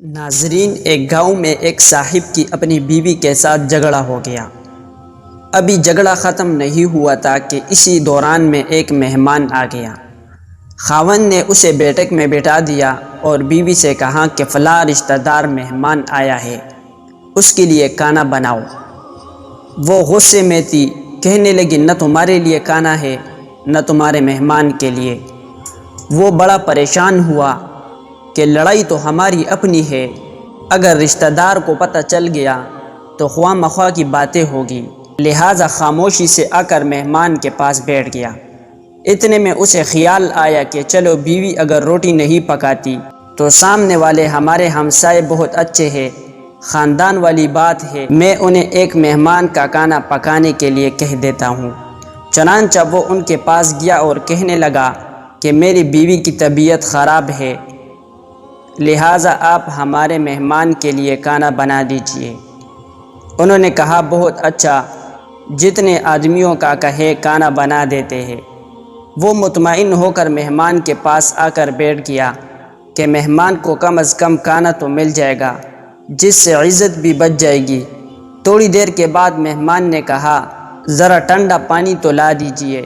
ناظرین، ایک گاؤں میں ایک صاحب کی اپنی بیوی کے ساتھ جھگڑا ہو گیا۔ ابھی جھگڑا ختم نہیں ہوا تھا کہ اسی دوران میں ایک مہمان آ گیا۔ خاوند نے اسے بیٹھک میں بٹھا دیا اور بیوی سے کہا کہ فلاں رشتہ دار مہمان آیا ہے، اس کے لیے کھانا بناؤ۔ وہ غصے میں تھی، کہنے لگی نہ تمہارے لیے کھانا ہے نہ تمہارے مہمان کے لیے۔ وہ بڑا پریشان ہوا کہ لڑائی تو ہماری اپنی ہے، اگر رشتہ دار کو پتہ چل گیا تو خواہ مخواہ کی باتیں ہوگی، لہٰذا خاموشی سے آ کر مہمان کے پاس بیٹھ گیا۔ اتنے میں اسے خیال آیا کہ چلو بیوی اگر روٹی نہیں پکاتی تو سامنے والے ہمارے ہمسائے بہت اچھے ہیں، خاندان والی بات ہے، میں انہیں ایک مہمان کا کھانا پکانے کے لیے کہہ دیتا ہوں۔ چنانچہ وہ ان کے پاس گیا اور کہنے لگا کہ میری بیوی کی طبیعت خراب ہے، لہٰذا آپ ہمارے مہمان کے لیے کھانا بنا دیجئے۔ انہوں نے کہا بہت اچھا، جتنے آدمیوں کا کہے کھانا بنا دیتے ہیں۔ وہ مطمئن ہو کر مہمان کے پاس آ کر بیٹھ گیا کہ مہمان کو کم از کم کھانا تو مل جائے گا، جس سے عزت بھی بچ جائے گی۔ تھوڑی دیر کے بعد مہمان نے کہا ذرا ٹھنڈا پانی تو لا دیجئے۔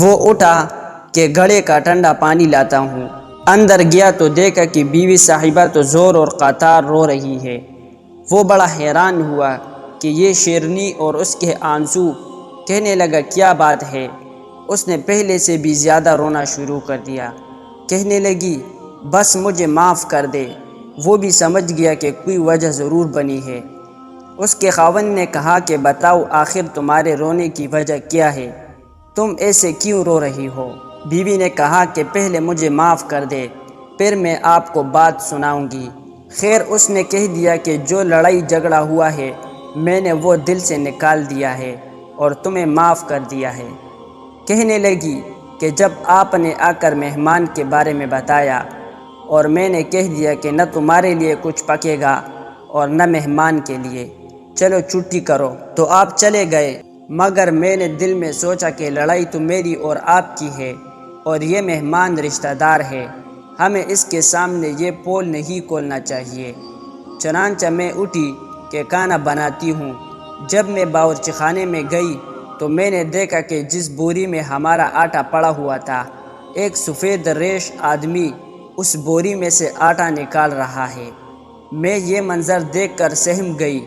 وہ اٹھا کہ گھڑے کا ٹھنڈا پانی لاتا ہوں۔ اندر گیا تو دیکھا کہ بیوی صاحبہ تو زور اور قطار رو رہی ہے۔ وہ بڑا حیران ہوا کہ یہ شیرنی اور اس کے آنسو، کہنے لگا کیا بات ہے؟ اس نے پہلے سے بھی زیادہ رونا شروع کر دیا۔ کہنے لگی بس مجھے معاف کر دے۔ وہ بھی سمجھ گیا کہ کوئی وجہ ضرور بنی ہے۔ اس کے خاوند نے کہا کہ بتاؤ آخر تمہارے رونے کی وجہ کیا ہے؟ تم ایسے کیوں رو رہی ہو؟ بیوی نے کہا کہ پہلے مجھے معاف کر دے، پھر میں آپ کو بات سناؤں گی۔ خیر اس نے کہہ دیا کہ جو لڑائی جھگڑا ہوا ہے میں نے وہ دل سے نکال دیا ہے اور تمہیں معاف کر دیا ہے۔ کہنے لگی کہ جب آپ نے آ کر مہمان کے بارے میں بتایا اور میں نے کہہ دیا کہ نہ تمہارے لیے کچھ پکے گا اور نہ مہمان کے لیے، چلو چھٹی کرو، تو آپ چلے گئے، مگر میں نے دل میں سوچا کہ لڑائی تو میری اور آپ کی ہے اور یہ مہمان رشتہ دار ہے، ہمیں اس کے سامنے یہ پول نہیں کھولنا چاہیے۔ چنانچہ میں اٹھی کہ کھانا بناتی ہوں۔ جب میں باورچی خانے میں گئی تو میں نے دیکھا کہ جس بوری میں ہمارا آٹا پڑا ہوا تھا، ایک سفید ریش آدمی اس بوری میں سے آٹا نکال رہا ہے۔ میں یہ منظر دیکھ کر سہم گئی۔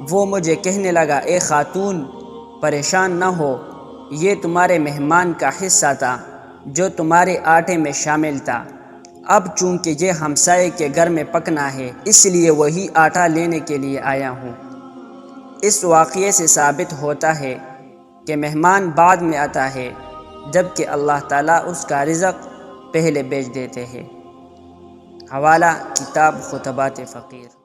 وہ مجھے کہنے لگا اے خاتون، پریشان نہ ہو، یہ تمہارے مہمان کا حصہ تھا جو تمہارے آٹے میں شامل تھا۔ اب چونکہ یہ ہمسائے کے گھر میں پکنا ہے اس لیے وہی آٹا لینے کے لیے آیا ہوں۔ اس واقعے سے ثابت ہوتا ہے کہ مہمان بعد میں آتا ہے، جبکہ اللہ تعالیٰ اس کا رزق پہلے بھیج دیتے ہیں۔ حوالہ کتاب خطبات فقیر۔